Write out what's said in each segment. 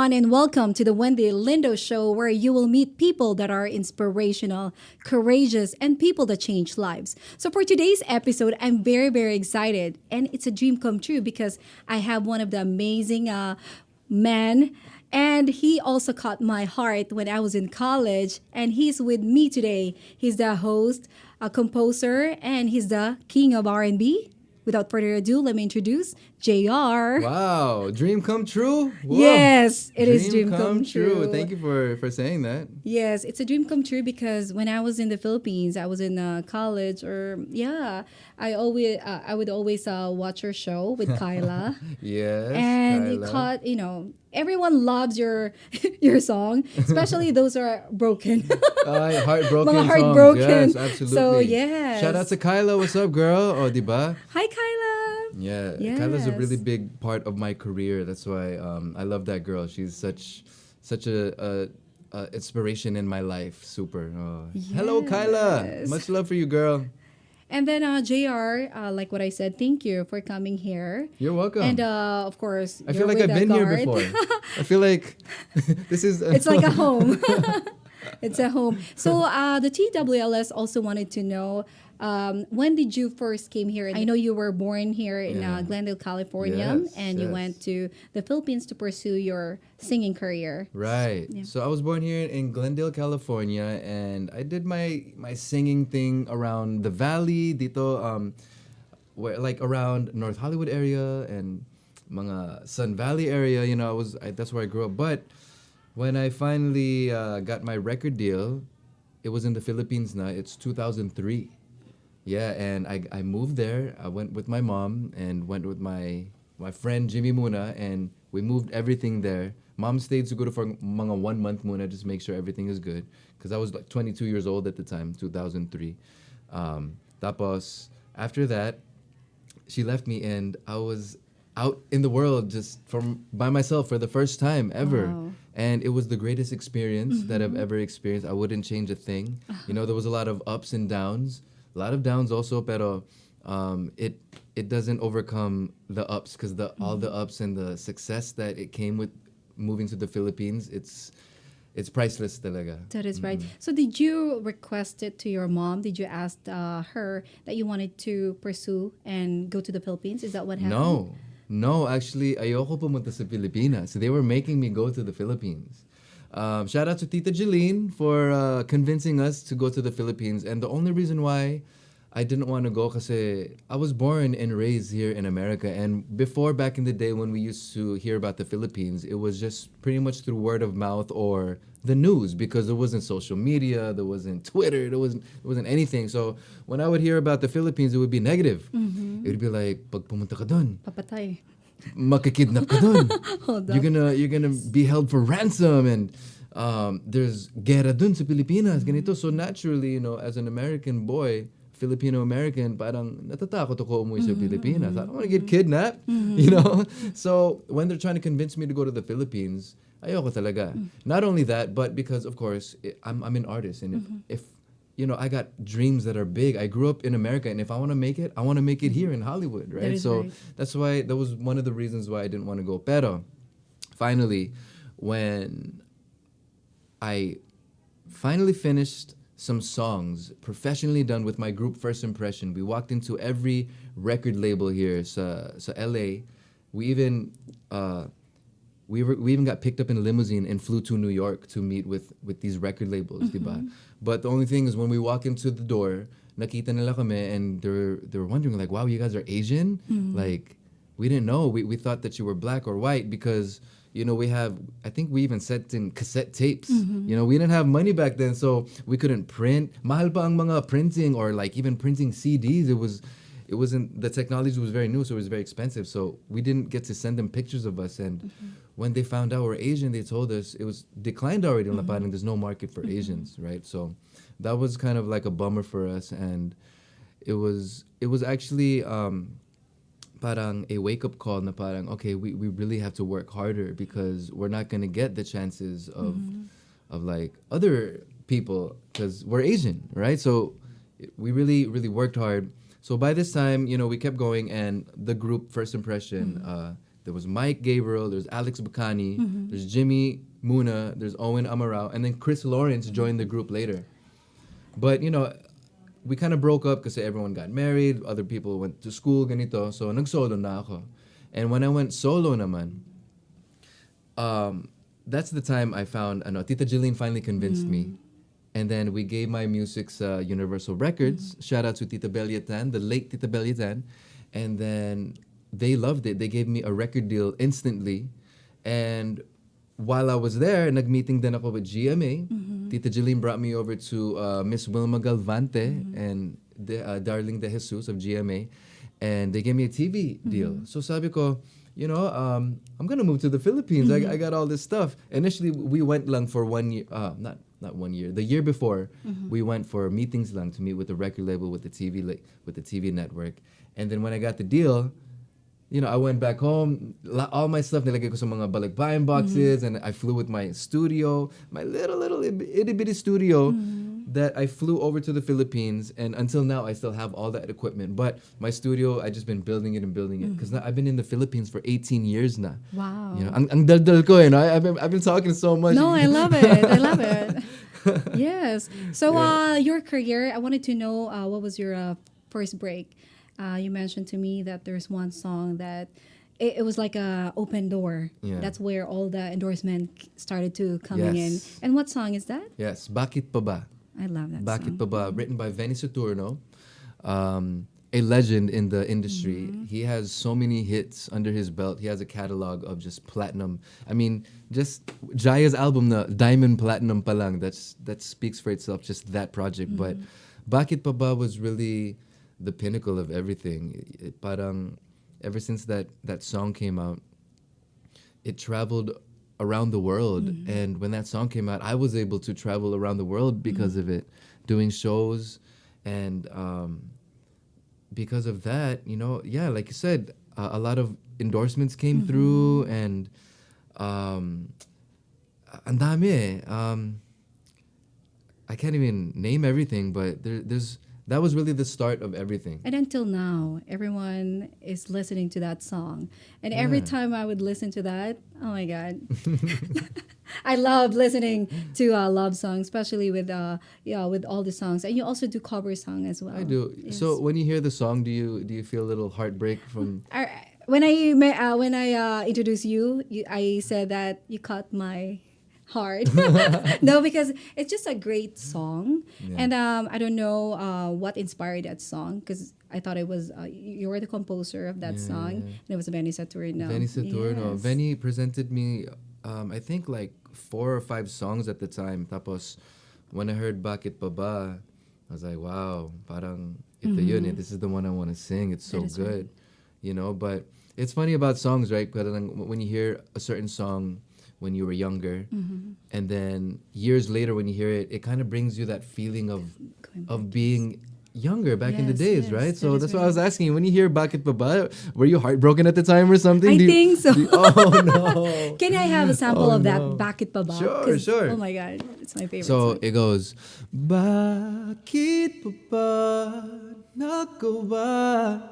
everyone, and welcome to the Wendy Lindo Show, where you will meet people that are inspirational, courageous, and people that change lives. So, for today's episode, I'm very, very excited, and it's a dream come true because I have one of the amazing men, and he also caught my heart when I was in college, and he's with me today. He's the host, a composer, and he's the king of R&B. Without further ado, let me introduce JayR. Wow, dream come true? Whoa. Yes, it is dream come true. Thank you for saying that. Yes, it's a dream come true because when I was in the Philippines, I was in college, or yeah, I would always watch your show with Kyla, Yes, and it Kyla. caught everyone loves your your song, especially those who are broken. Heartbroken Mga songs. heartbroken. Yes, absolutely. So, yes. Shout out to Kyla. What's up, girl? Oh, diba? Hi, Kyla. Yeah, Yes. Kyla's a really big part of my career. That's why I love that girl. She's such a inspiration in my life. Super. Oh. Hello, Kyla. Yes. Much love for you, girl. And then JayR, like what I said, thank you for coming here. You're welcome. And of course, I you're feel like with I've a been here guard. before. I feel like this is. It's like a home. It's a home. So the TWLS also wanted to know, when did you first came here? I know you were born here in Yeah. Glendale, California, Yes, and you yes. went to the Philippines to pursue your singing career. Right. Yeah. So I was born here in Glendale, California, and I did my singing thing around the valley, dito, where like around North Hollywood area and mga Sun Valley area. You know, that's where I grew up. But when I finally got my record deal, it was in the Philippines now. It's 2003. Yeah, and I moved there. I went with my mom and went with my friend Jimmy Muna, and we moved everything there. Mom stayed siguro for mga 1 month muna, just make sure everything is good. Because I was like 22 years old at the time, 2003. Tapos, after that, she left me and I was out in the world just by myself for the first time ever. Wow. And it was the greatest experience that I've ever experienced. I wouldn't change a thing. You know, there was a lot of ups and downs. A lot of downs also, pero it doesn't overcome the ups because all the ups and the success that it came with moving to the Philippines, it's priceless talaga. That is right. So did you request it to your mom? Did you ask her that you wanted to pursue and go to the Philippines? Is that what happened? No, actually, ayoko pumunta sa Pilipinas. So they were making me go to the Philippines. Shout out to Tita Jeline for convincing us to go to the Philippines. And the only reason why I didn't want to go kasi I was born and raised here in America. And before, back in the day when we used to hear about the Philippines, it was just pretty much through word of mouth or the news because there wasn't social media, there wasn't Twitter, there wasn't anything. So when I would hear about the Philippines, it would be negative. It would be like, pag pumunta ka dun, Papatay. makikidnap ka dun. Hold up. You're gonna be held for ransom and there's guerra dun sa Pilipinas ganito. So naturally, you know, as an American boy, Filipino American, parang natatakot ako umuwi sa Pilipinas. I don't want to get kidnapped, you know. So when they're trying to convince me to go to the Philippines, ayoko talaga. Not only that, but because of course I'm an artist, and if you know, I got dreams that are big. I grew up in America, and if I want to make it, I want to make it here in Hollywood, right? is So right. that's why that was one of the reasons why I didn't want to go. Pero finally, when I finally finished some songs professionally done with my group First Impression, we walked into every record label here, sa LA. We even we even got picked up in a limousine and flew to New York to meet with these record labels, diba? But the only thing is when we walk into the door, nakita nila kami and they're wondering like, wow, you guys are Asian? Like, we didn't know. We thought that you were black or white because, you know, I think we even sent in cassette tapes. You know, we didn't have money back then, so we couldn't print. Mahal pa ang mga printing or like even printing CDs. It wasn't, the technology was very new, so it was very expensive. So we didn't get to send them pictures of us. And when they found out we're Asian, they told us it was declined already in La Paz, and there's no market for Asians, right? So that was kind of like a bummer for us. And it was actually parang a wake-up call na parang, okay, we really have to work harder because we're not going to get the chances of like other people because we're Asian, right? So we really, really worked hard. So by this time, you know, we kept going, and the group First Impression there was Mike Gabriel, there's Alex Bacani, there's Jimmy Muna, there's Owen Amaral, and then Chris Lawrence joined the group later. But, you know, we kind of broke up kasi everyone got married, other people went to school, ganito. So, nag-solo na ako. And when I went solo naman, that's the time I found, Tita Jeline finally convinced me. And then we gave my music Universal Records. Shout out to Tita Beliatan, the late Tita Beliatan. And then they loved it. They gave me a record deal instantly. And while I was there, nag-meeting din ako with GMA. Tita Jeline brought me over to Miss Wilma Galvante and Darling De Jesus of GMA. And they gave me a TV deal. So sabi ko, you know, I'm gonna move to the Philippines. I got all this stuff. Initially, we went lang for 1 year. Not 1 year. The year before, we went for meetings lang to meet with the record label, with the TV network. And then when I got the deal, you know, I went back home. All my stuff nilagay ko sa mga balikbayan boxes, and I flew with my studio, my little itty bitty studio. That I flew over to the Philippines, and until now I still have all that equipment. But my studio, I just been building it because I've been in the Philippines for 18 years now. Wow. You know, ang dal-dal ko, you know. I've been talking so much. No, I love it. I love it. Yes. So your career, I wanted to know what was your first break. You mentioned to me that there's one song that it was like a open door. Yeah. That's where all the endorsement started to coming in. And what song is that? Yes, Bakit Pa Ba? I love that Bakit song. Pa Ba, written by Venny Saturno, a legend in the industry. He has so many hits under his belt. He has a catalog of just platinum. I mean, just Jaya's album na Diamond Platinum pa lang, that speaks for itself, just that project. But Bakit Pa Ba was really the pinnacle of everything. Parang ever since that song came out, it traveled around the world. And when that song came out, I was able to travel around the world because of it, doing shows. And because of that, you know, yeah, like you said, a lot of endorsements came through, and ang dami eh. I can't even name everything, but that was really the start of everything. And until now, everyone is listening to that song. And every time I would listen to that, oh my God. I love listening to love songs, especially with all the songs. And you also do cover song as well. I do. Yes. So when you hear the song, do you feel a little heartbreak from? When I introduced you, I said that you caught my heart. No, because it's just a great song. Yeah. And I don't know what inspired that song, because I thought it was you were the composer of that song. And it was Venny Saturno. Venny Saturno. Yes. Venny presented me, I think like 4 or 5 songs at the time. Tapos, when I heard Bakit Pa Ba, I was like, wow, parang ito yun eh. This is the one I want to sing. It's so good. Right. You know, but it's funny about songs, right? When you hear a certain song when you were younger, and then years later when you hear it, it kind of brings you that feeling of being younger back in the days, right? So that's why I was asking you, when you hear Bakit Pa Ba, were you heartbroken at the time or something? I think so. Oh no. Can I have a sample of that Bakit Pa Ba? Sure. Oh my God, it's my favorite So song. it goes, Bakit pa ba nagawa?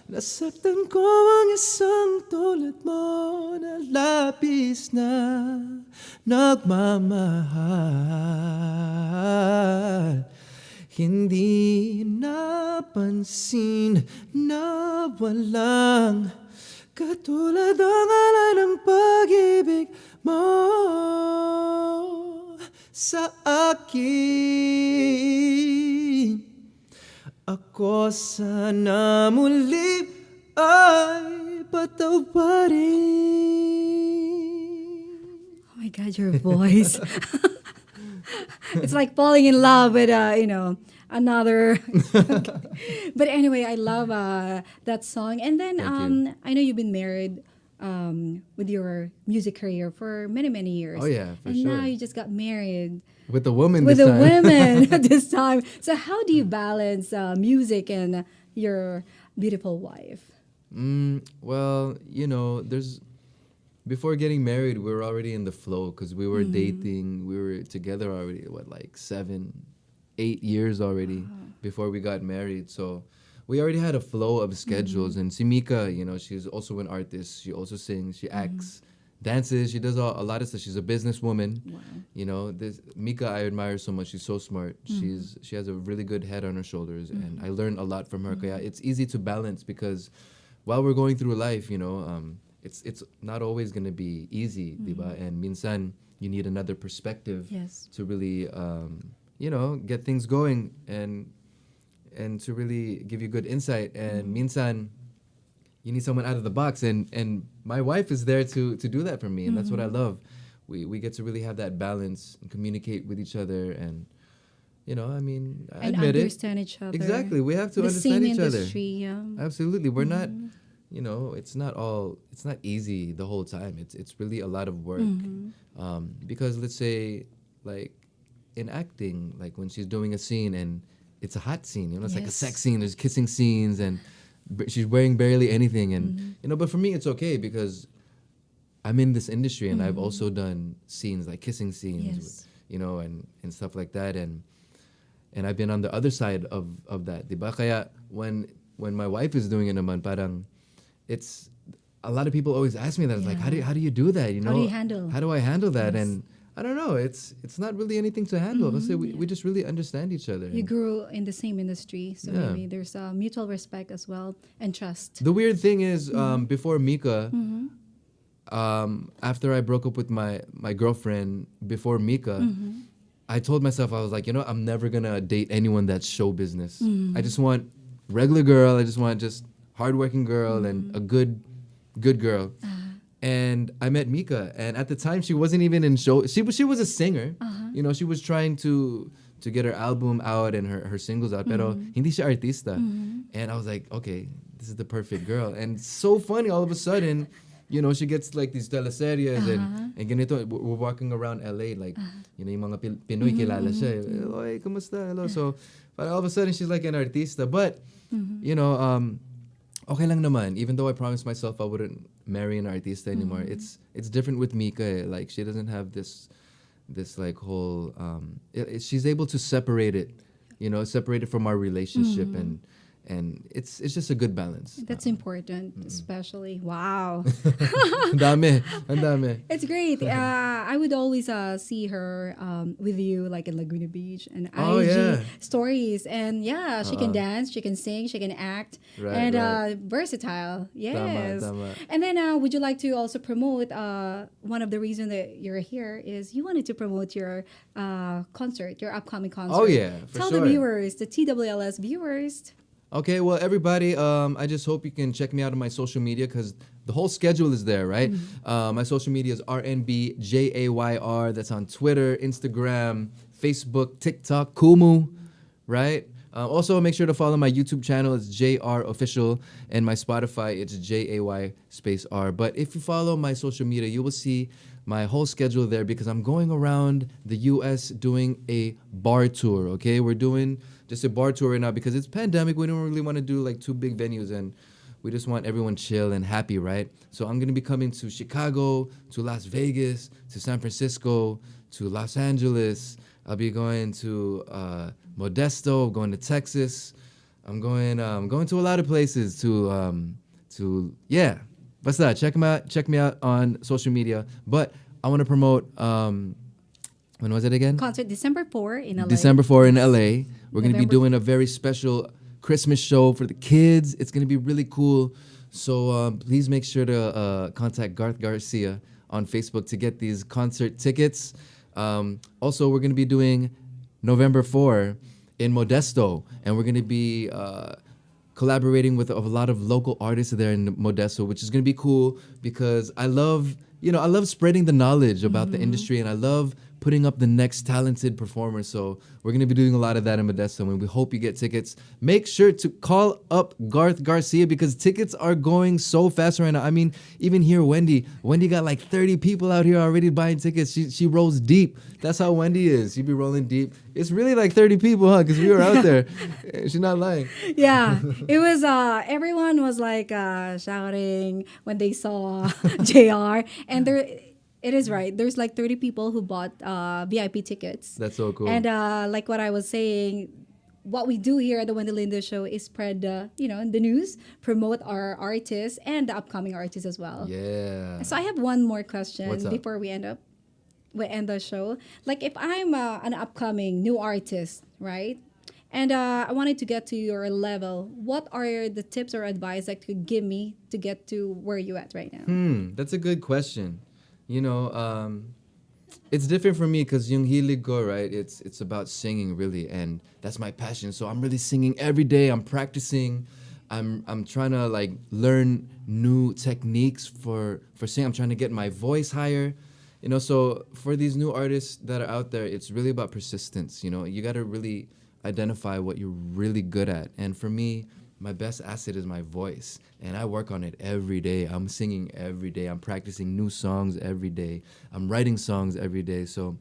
Nasaktan ko ang isang tulad mo na labis na nagmamahal. Hindi napansin na walang katulad ang ala ng pag-ibig mo sa akin. Ako sana muli ay patawarin. Oh my God, your voice. It's like falling in love with, another. But anyway, I love that song. And then I know you've been married with your music career for many, many years. Oh, yeah, for and sure. now you just got married. With a woman With this a time. woman at this time. So how do you balance music and your beautiful wife? Well, before getting married, we were already in the flow because we were dating. We were together already, 7, 8 years already before we got married. So we already had a flow of schedules. And si Mika, she's also an artist. She also sings. She acts, dances. She does a lot of stuff. She's a businesswoman. Wow. This Mika, I admire so much. She's so smart. She has a really good head on her shoulders, and I learned a lot from her. Kaya it's easy to balance because while we're going through life, it's not always gonna be easy, diba? And minsan you need another perspective Yes. to really, get things going and to really give you good insight. And minsan you need someone out of the box, and my wife is there to do that for me, and that's what I love. We get to really have that balance and communicate with each other, and I And admit understand each other. exactly. We have to The understand same each industry, yeah. other. Absolutely, we're not. It's not easy the whole time. It's really a lot of work, because let's say like in acting, like when she's doing a scene and it's a hot scene, it's like a Yes. sex scene. There's kissing scenes and she's wearing barely anything, and but for me it's okay because I'm in this industry and I've also done scenes like kissing scenes, Yes. and stuff like that, and I've been on the other side of that, diba? Kaya when my wife is doing it naman, parang it's a lot of people always ask me that. It's like, how do you do that? How do you handle? How do I handle that? Yes. And I don't know. It's not really anything to handle. Let's say we just really understand each other. You grew in the same industry, so Yeah. maybe there's a mutual respect as well and trust. The weird thing is, before Mika, after I broke up with my girlfriend, before Mika, I told myself, I was like, I'm never gonna date anyone that's show business. I just want regular girl. I just want hardworking girl and a good girl. And I met Mika, and at the time she wasn't even in show. She was a singer. She was trying to get her album out and her singles out, pero hindi siya artista. And I was like, okay, this is the perfect girl. And so funny, all of a sudden, she gets like these teleseries and ganito. We're walking around LA, like, yung mga Pinoy kilala siya. Oy, kamusta? Hello. So, but all of a sudden she's like an artista. But, okay lang naman. Even though I promised myself I wouldn't marry an artista anymore, it's different with Mika. Like, she doesn't have this like whole. She's able to separate it, separate it from our relationship, and it's just a good balance. That's important, especially. Wow. Ang dami. It's great. I would always see her with you like in Laguna Beach and Oh, IG yeah. stories. And yeah, she can dance, she can sing, she can act. Right, and right. Versatile. Yes. Tama. And then would you like to also promote one of the reasons that you're here is you wanted to promote your concert, your upcoming concert. Oh, yeah, for Tell sure. the viewers, the TWLS viewers. Okay, well, everybody, I just hope you can check me out on my social media because the whole schedule is there, right? My social media is R&B JayR. That's on Twitter, Instagram, Facebook, TikTok, Kumu, right? Also, make sure to follow my YouTube channel. It's JayR Official. And my Spotify, it's JAY_R. But if you follow my social media, you will see my whole schedule there because I'm going around the U.S. doing a bar tour, okay? We're doing just a bar tour right now because it's pandemic. We don't really want to do like two big venues and we just want everyone chill and happy, right? So I'm going to be coming to Chicago, to Las Vegas, to San Francisco, to Los Angeles. I'll be going to Modesto, going to Texas. I'm going to a lot of places Basta, check me out on social media. But I want to promote when was it again? Concert December 4 in LA. December 4 in LA. We're going to be November doing a very special Christmas show for the kids. It's going to be really cool. So please make sure to contact Garth Garcia on Facebook to get these concert tickets. Also, we're going to be doing November 4 in Modesto, and we're going to be collaborating with a lot of local artists there in Modesto, which is going to be cool because I love spreading the knowledge about the industry, and I love putting up the next talented performer. So we're going to be doing a lot of that in Modesto, and we hope you get tickets. Make sure to call up Garth Garcia because tickets are going so fast right now. I mean, even here, Wendy got like 30 people out here already buying tickets. She rolls deep. That's how Wendy is. She be rolling deep. It's really like 30 people, huh? Because we were out there. She's not lying. Yeah, it was. Everyone was like shouting when they saw JR, and it is right. There's like 30 people who bought VIP tickets. That's so cool. And like what I was saying, what we do here at the Wendy Lindo Show is spread, the news, promote our artists and the upcoming artists as well. Yeah. So I have one more question What's up? before we end the show. Like if I'm an upcoming new artist, right? And I wanted to get to your level. What are the tips or advice that you could give me to get to where you at right now? That's a good question. It's different for me because yung hilig ko, right? It's about singing really, and that's my passion. So I'm really singing every day. I'm practicing. I'm trying to like learn new techniques for singing. I'm trying to get my voice higher. So for these new artists that are out there, it's really about persistence. You got to really identify what you're really good at. And for me, my best asset is my voice, and I work on it every day. I'm singing every day. I'm practicing new songs every day. I'm writing songs every day. So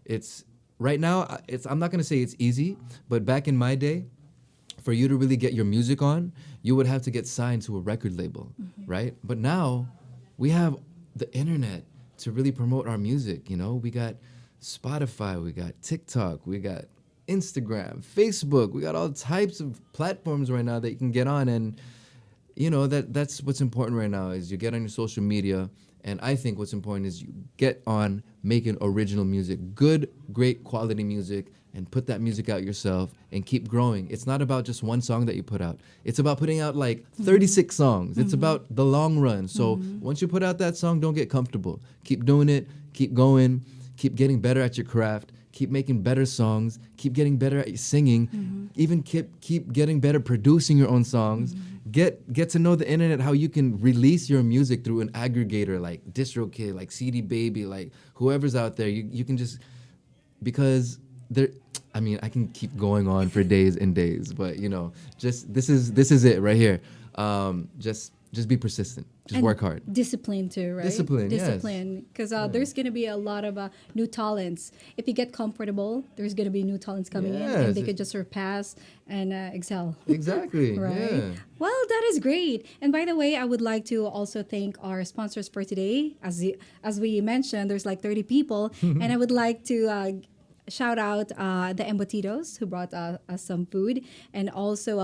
it's right now, I'm not going to say it's easy, but back in my day, for you to really get your music on, you would have to get signed to a record label, right? But now we have the internet to really promote our music. We got Spotify, we got TikTok, we got Instagram, Facebook. We got all types of platforms right now that you can get on, and that's what's important right now is you get on your social media. And I think what's important is you get on making original music, good, great quality music, and put that music out yourself and keep growing. It's not about just one song that you put out. It's about putting out like 36 songs. It's about the long run. So once you put out that song, don't get comfortable. Keep doing it, keep going, keep getting better at your craft. Keep making better songs. Keep getting better at singing. Even keep getting better producing your own songs. Get to know the internet, how you can release your music through an aggregator like DistroKid, like CD Baby, like whoever's out there. You can just, because there. I mean, I can keep going on for days and days, but just this is it right here. Just be persistent. Just And work hard. Discipline too, right? Discipline, yes. Discipline. Because there's going to be a lot of new talents. If you get comfortable, there's going to be new talents coming in, and Yes. they could just surpass and excel. Exactly. Right. Yeah. Well, that is great. And by the way, I would like to also thank our sponsors for today. As we mentioned, there's like 30 people, and I would like to shout out the Embutidos who brought us some food, and also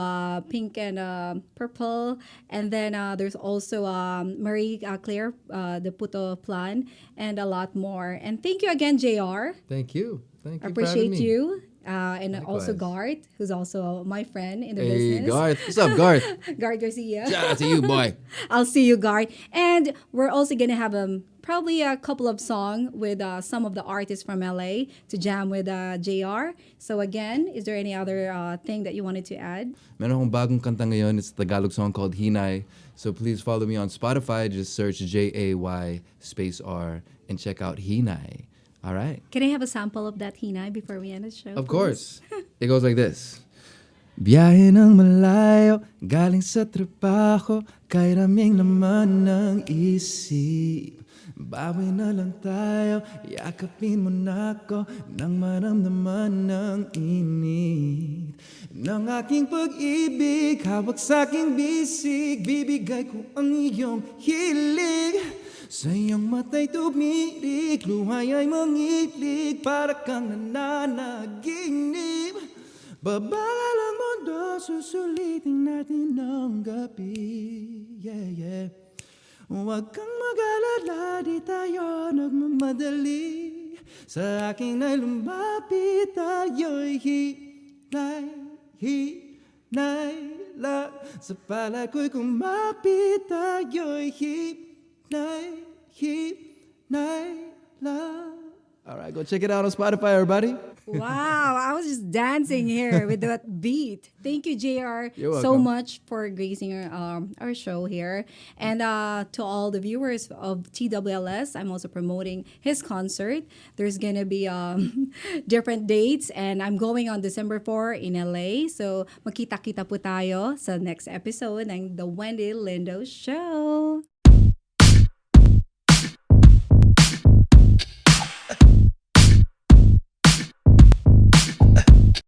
Pink and Purple, and then there's also Marie Claire, the Puto Plan, and a lot more. And thank you again, JayR. Thank you. Thank you. I for having appreciate me. you. And also Likewise. Garth, who's also my friend in the Hey, business. Garth. What's up, Garth? Garth Garcia. Shout out to you, boy. I'll see you, Garth. And we're also going to have probably a couple of songs with some of the artists from LA to jam with JayR. So again, is there any other thing that you wanted to add? Meron akong bagong kanta ngayon. It's a Tagalog song called Hinay. So please follow me on Spotify. Just search JAY space R and check out Hinay. All right. Can I have a sample of that Hinay before we end the show? Of course. It goes like this. Biyahe ng malayo, galing sa trabaho, kay raming laman ng isip. Bawi na lang tayo, yakapin mo na ko, nang maramdaman ng init. Ng aking pag-ibig, hawak sa aking bisig, bibigay ko ang iyong hilig. Sa iyong mata'y tumirik, luhay ay mangilig, para kang nananaginip. Babagal ang mundo, susulitin natin ng gabi. Yeah, yeah. Huwag kang mag-alala, di tayo nagmamadali. Sa akin ay lumapit, tayo'y hinay, hinay lang. Sa palad ko'y kumapit, tayo'y hinay, hinay lang. All right, go check it out on Spotify, everybody. Wow, I was just dancing here with that beat. Thank you, JayR, You're so welcome. much for gracing our show here. And to all the viewers of TWLS, I'm also promoting his concert. There's going to be different dates, and I'm going on December 4 in LA. So, makita-kita po tayo sa next episode ng The Wendy Lindo Show.